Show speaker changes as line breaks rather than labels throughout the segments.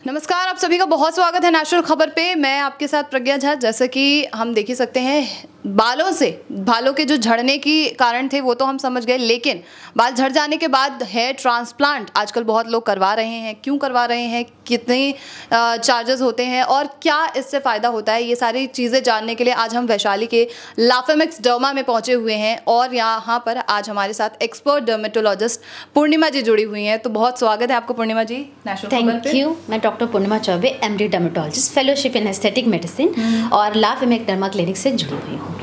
नमस्कार, आप सभी का बहुत स्वागत है नेशनल खबर पे। मैं आपके साथ प्रज्ञा झा। जैसे कि हम देख ही सकते हैं, बालों के जो झड़ने की कारण थे वो तो हम समझ गए, लेकिन बाल झड़ जाने के बाद हेयर ट्रांसप्लांट आजकल बहुत लोग करवा रहे हैं। क्यों करवा रहे हैं, कितने चार्जेस होते हैं और क्या इससे फ़ायदा होता है, ये सारी चीज़ें जानने के लिए आज हम वैशाली के लाफेमिक्स डर्मा में पहुंचे हुए हैं और यहाँ पर आज हमारे साथ एक्सपर्ट डर्मेटोलॉजिस्ट पूर्णिमा जी जुड़ी हुई हैं। तो बहुत स्वागत है आपको पूर्णिमा जी नेशनल खबर पे।
Thank you. मैं doctor Purnima Choubey, MD dermatologist, fellowship in aesthetic medicine और लाफेमिक्स डर्मा क्लिनिक से जुड़ी हुई हूँ।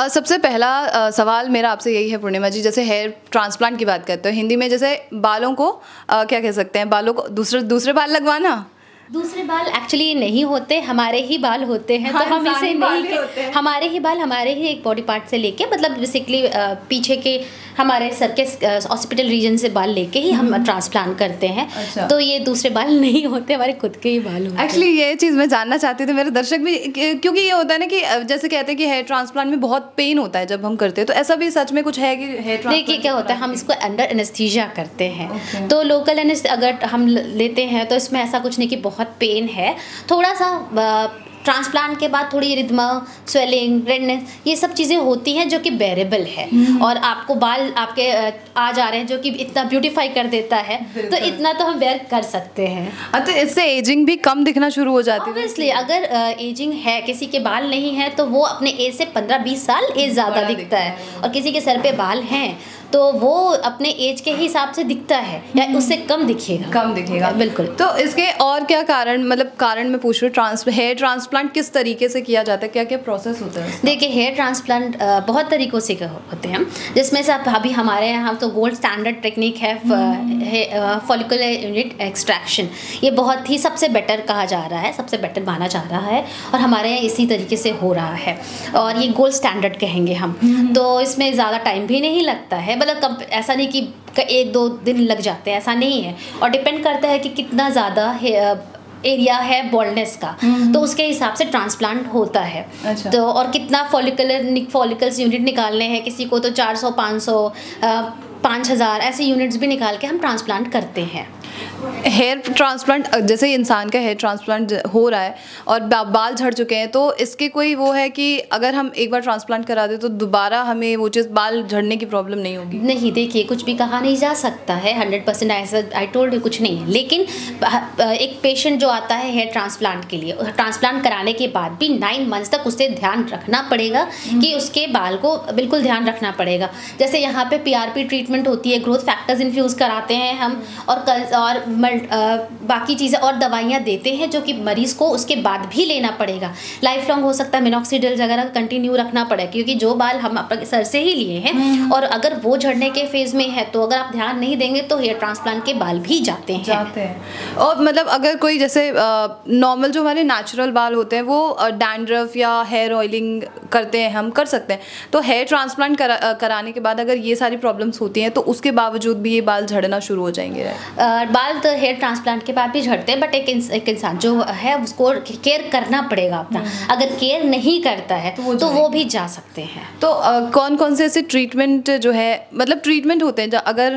सबसे पहला सवाल मेरा आपसे यही है पूर्णिमा जी, जैसे हेयर ट्रांसप्लांट की बात करते हैं हिंदी में, जैसे बालों को क्या कह सकते हैं, बालों को दूसरे बाल लगवाना।
दूसरे बाल एक्चुअली नहीं होते, हमारे ही बाल होते हैं।
हाँ,
तो हम इसे नहीं हमारे ही बाल हमारे ही एक बॉडी पार्ट से लेके, मतलब बेसिकली पीछे के हमारे सर के हॉस्पिटल रीजन से बाल लेके ही हम ट्रांसप्लांट करते हैं।
अच्छा।
तो ये दूसरे बाल नहीं होते, हमारे खुद के ही बाल होते हैं।
एक्चुअली ये चीज़ मैं जानना चाहती थी, मेरे दर्शक भी, क्योंकि ये होता है ना कि जैसे कहते हैं कि हेयर ट्रांसप्लांट में बहुत पेन होता है जब हम करते हैं, तो ऐसा भी सच में कुछ है कि हेयर ट्रांसप्लांट?
देखिए क्या होता है, हम इसको अंडर एनेस्थीसिया करते हैं। तो लोकल अगर हम लेते हैं तो इसमें ऐसा कुछ नहीं कि बहुत पेन है। थोड़ा सा ट्रांसप्लांट के बाद थोड़ी रिदमा, स्वेलिंग, रेडनेस, ये सब चीज़ें होती हैं जो कि बेरेबल है। और आपको बाल आपके आ जा रहे हैं जो कि इतना ब्यूटीफाई कर देता है, तो इतना तो हम बेयर कर सकते हैं।
तो इससे एजिंग भी कम दिखना शुरू हो जाती है।
ऑब्वियसली अगर एजिंग है, किसी के बाल नहीं है तो वो अपने एज से 15-20 साल एज ज़्यादा दिखता है, और किसी के सर पे बाल हैं तो वो अपने एज के हिसाब से दिखता है या उससे कम दिखेगा। बिल्कुल।
तो इसके और क्या कारण, मतलब कारण मैं पूछ रही हूँ, हेयर ट्रांसप्लांट किस तरीके से किया जाता है, क्या क्या प्रोसेस होता है?
देखिए, हेयर ट्रांसप्लांट बहुत तरीक़ों से होते हैं, जिसमें से अभी हमारे यहाँ तो गोल्ड स्टैंडर्ड टेक्निक है फॉलिकुलर यूनिट एक्सट्रैक्शन। ये बहुत ही सबसे बेटर कहा जा रहा है, सबसे बेटर माना जा रहा है, और हमारे यहाँ इसी तरीके से हो रहा है, और ये गोल्ड स्टैंडर्ड कहेंगे हम। तो इसमें ज़्यादा टाइम भी नहीं लगता है, मतलब ऐसा नहीं कि 1-2 दिन लग जाते हैं, ऐसा नहीं है। और डिपेंड करता है कि कितना ज़्यादा एरिया है बॉल्डनेस का, तो उसके हिसाब से ट्रांसप्लांट होता है।
अच्छा।
तो और कितना फॉलिकल्स यूनिट निकालने हैं, किसी को तो 400, 500, 5000 ऐसे यूनिट्स भी निकाल के हम ट्रांसप्लांट करते हैं।
हेयर ट्रांसप्लांट, जैसे इंसान का हेयर ट्रांसप्लांट हो रहा है और बाल झड़ चुके हैं, तो इसके कोई वो है कि अगर हम एक बार ट्रांसप्लांट करा दें तो दोबारा हमें वो चीज़, बाल झड़ने की प्रॉब्लम नहीं होगी?
नहीं, देखिए कुछ भी कहा नहीं जा सकता है 100% ऐसा, आई टोल्ड यू, कुछ नहीं है। लेकिन एक पेशेंट जो आता है हेयर ट्रांसप्लांट के लिए, ट्रांसप्लांट कराने के बाद भी 9 मंथ्स तक उसे ध्यान रखना पड़ेगा कि उसके बाल को बिल्कुल ध्यान रखना पड़ेगा। जैसे यहाँ पे PRP ट्रीटमेंट होती है, ग्रोथ फैक्टर्स इन्फ्यूज़ कराते हैं हम, और बाकी चीज़ें और दवाइयाँ देते हैं जो कि मरीज़ को उसके बाद भी लेना पड़ेगा। लाइफ लॉन्ग हो सकता है मिनॉक्सिडिल वगैरह कंटिन्यू रखना पड़ेगा, क्योंकि जो बाल हम अपने सर से ही लिए हैं, और अगर वो झड़ने के फेज़ में है तो अगर आप ध्यान नहीं देंगे तो हेयर ट्रांसप्लांट के बाल भी जाते हैं।
और मतलब अगर कोई जैसे नॉर्मल जो हमारे नेचुरल बाल होते हैं वो डैंड्रफ या हेयर ऑयलिंग करते हैं, हम कर सकते हैं, तो हेयर ट्रांसप्लांट कराने के बाद अगर ये सारी प्रॉब्लम्स होती हैं तो उसके बावजूद भी ये बाल झड़ना शुरू हो जाएंगे?
बाल तो हेयर ट्रांसप्लांट के बाद भी झड़ते हैं, बट एक इंसान जो है उसको केयर करना पड़ेगा अपना। अगर केयर नहीं करता है तो वो भी जा सकते हैं।
तो कौन कौन से ऐसे ट्रीटमेंट जो है, मतलब ट्रीटमेंट होते हैं अगर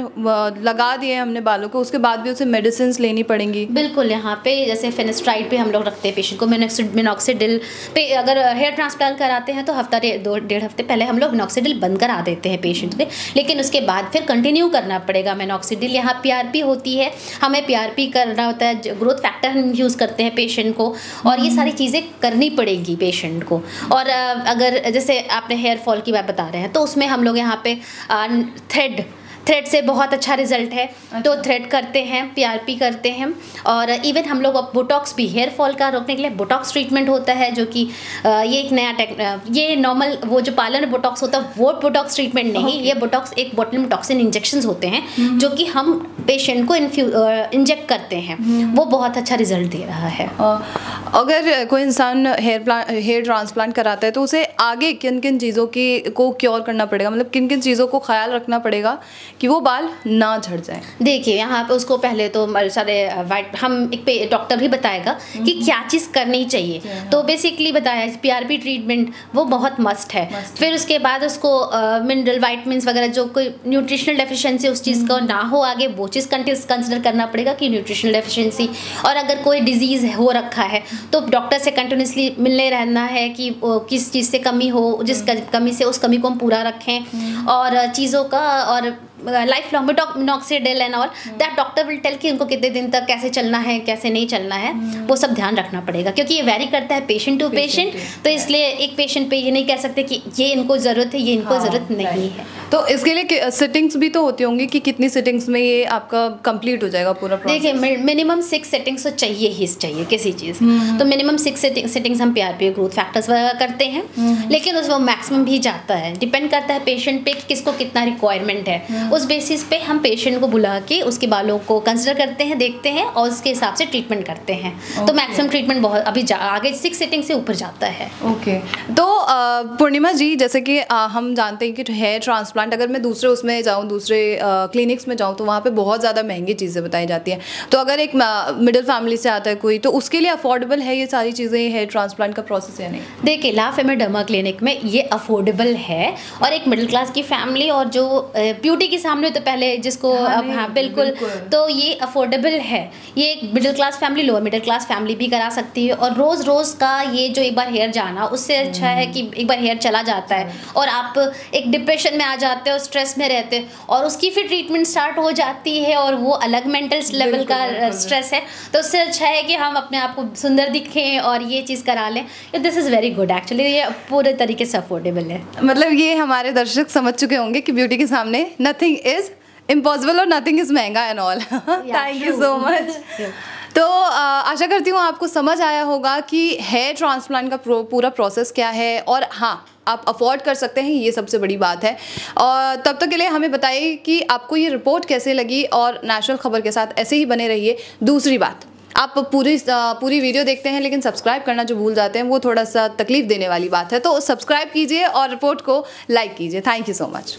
लगा दिए हमने बालों को, उसके बाद भी उसे मेडिसिन लेनी पड़ेंगी?
बिल्कुल। यहाँ पे जैसे फिनेस्ट्राइड पे हम लोग रखते हैं पेशेंट को, मिनॉक्सिडिल पे अगर हेयर ट्रांसप्लांट कराते हैं तो हफ्ता 1.5 हफ्ते पहले हम लोग मिनॉक्सिडिल बंद करा देते हैं पेशेंट के, लेकिन उसके बाद फिर कंटिन्यू करना पड़ेगा मिनॉक्सिडिल। यहाँ PRP होती है, हमें PRP करना होता है, ग्रोथ फैक्टर हम यूज़ करते हैं पेशेंट को, और ये सारी चीज़ें करनी पड़ेगी पेशेंट को। और अगर जैसे आपने हेयर फॉल की बात बता रहे हैं, तो उसमें हम लोग यहाँ पे थ्रेड से बहुत अच्छा रिजल्ट है। अच्छा। तो थ्रेड करते हैं, PRP करते हैं, और इवन हम लोग बोटॉक्स भी, हेयर फॉल का रोकने के लिए बोटॉक्स ट्रीटमेंट होता है, जो कि ये एक नया ये नॉर्मल वो जो पार्लर में बोटॉक्स होता है वो बोटॉक्स ट्रीटमेंट नहीं। ये बोटॉक्स एक बोतल में टॉक्सिन इंजेक्शंस होते हैं जो कि हम पेशेंट को इंजेक्ट करते हैं, वो बहुत अच्छा रिजल्ट दे रहा है।
अगर कोई इंसान हेयर ट्रांसप्लांट कराता है तो उसे आगे किन किन चीज़ों को क्योर करना पड़ेगा, मतलब किन किन चीज़ों को ख्याल रखना पड़ेगा कि वो बाल ना झड़ जाए?
देखिए यहाँ पे उसको पहले तो सारे वाइट हम एक डॉक्टर भी बताएगा कि क्या चीज़ करनी चाहिए। तो बेसिकली बताया PRP ट्रीटमेंट वो बहुत मस्ट है। फिर उसके बाद उसको मिनरल वाइटमिन्स वगैरह जो कोई न्यूट्रिशनल डेफिशिएंसी उस चीज़ का ना हो आगे, वो चीज़ कंसिडर करना पड़ेगा कि न्यूट्रिशनल डेफिशिएंसी। और अगर कोई डिजीज़ हो रखा है तो डॉक्टर से कंटिन्यूसली मिलने रहना है कि किस चीज़ से कमी हो, जिस कमी से उस कमी को हम पूरा रखें। और चीज़ों का और life long minoxidil and all that doctor will tell कि उनको कितने दिन तक कैसे चलना है कैसे नहीं चलना है, वो सब ध्यान रखना पड़ेगा क्योंकि ये वेरी करता है पेशेंट टू पेशेंट। तो इसलिए एक पेशेंट पे ये नहीं कह सकते कि ये इनको ज़रूरत है, ये इनको ज़रूरत नहीं है।
तो इसके लिए सिटिंग्स भी तो होती होंगी कि कितनी सिटिंग्स में ये आपका कंप्लीट हो जाएगा पूरा प्रोसेस?
देखिए मिनिमम 6 सेटिंग्स तो चाहिए किसी चीज़। तो मिनिमम 6 सेटिंग्स हम PRP ग्रोथ फैक्टर्स वगैरह करते हैं, लेकिन उस वो मैक्सिमम भी जाता है, डिपेंड करता है पेशेंट पे कि किसको कितना रिक्वायरमेंट है। उस बेसिस पे हम पेशेंट को बुला के उसके बालों को कंसिडर करते हैं, देखते हैं और उसके हिसाब से ट्रीटमेंट करते हैं। तो मैक्सिमम ट्रीटमेंट बहुत अभी आगे 6 सेटिंग से ऊपर जाता है।
ओके तो पूर्णिमा जी, जैसे कि हम जानते हैं कि हेयर ट्रांसप्लांट अगर मैं दूसरे उसमें जाऊँ, दूसरे क्लिनिक्स में जाऊँ तो वहाँ पे बहुत ज़्यादा महंगी चीज़ें बताई जाती हैं। तो अगर एक मिडिल फैमिली से आता है कोई, तो उसके लिए अफोर्डेबल है ये सारी चीज़ें, हेयर ट्रांसप्लांट का प्रोसेस या नहीं?
देखिए ला फेमर डर्मा क्लिनिक में ये अफोर्डेबल है और एक मिडिल क्लास की फैमिली और जो ब्यूटी के सामने तो पहले जिसको हाँ बिल्कुल, तो ये अफोर्डेबल है। ये एक middle class family, lower middle class family भी करा सकती है। और रोज़ का ये जो एक बार हेयर जाना, उससे अच्छा है कि एक बार हेयर चला जाता है और आप एक डिप्रेशन में आ जाते हो, स्ट्रेस में रहते और उसकी फिर ट्रीटमेंट स्टार्ट हो जाती है और वो अलग मेंटल लेवल का स्ट्रेस है। तो उससे अच्छा है कि हम अपने आप को सुंदर दिखें और ये चीज़ करा लें। This is very good actually, ये पूरे तरीके से अफोर्डेबल है।
मतलब ये हमारे दर्शक समझ चुके होंगे कि ब्यूटी के सामने नथिंग इज़ इम्पॉसिबल और नथिंग इज़ महंगा and all. Thank you so much. तो आशा करती हूँ आपको समझ आया होगा कि हेयर ट्रांसप्लांट का पूरा प्रोसेस क्या है और हाँ आप अफोर्ड कर सकते हैं, ये सबसे बड़ी बात है। और तब तक के लिए हमें बताइए कि आपको ये रिपोर्ट कैसे लगी और नेशनल खबर के साथ ऐसे ही बने रहिए। दूसरी बात, आप पूरी वीडियो देखते हैं लेकिन सब्सक्राइब करना जो भूल जाते हैं, वो थोड़ा सा तकलीफ देने वाली बात है। तो सब्सक्राइब कीजिए और रिपोर्ट को लाइक कीजिए। Thank you so much.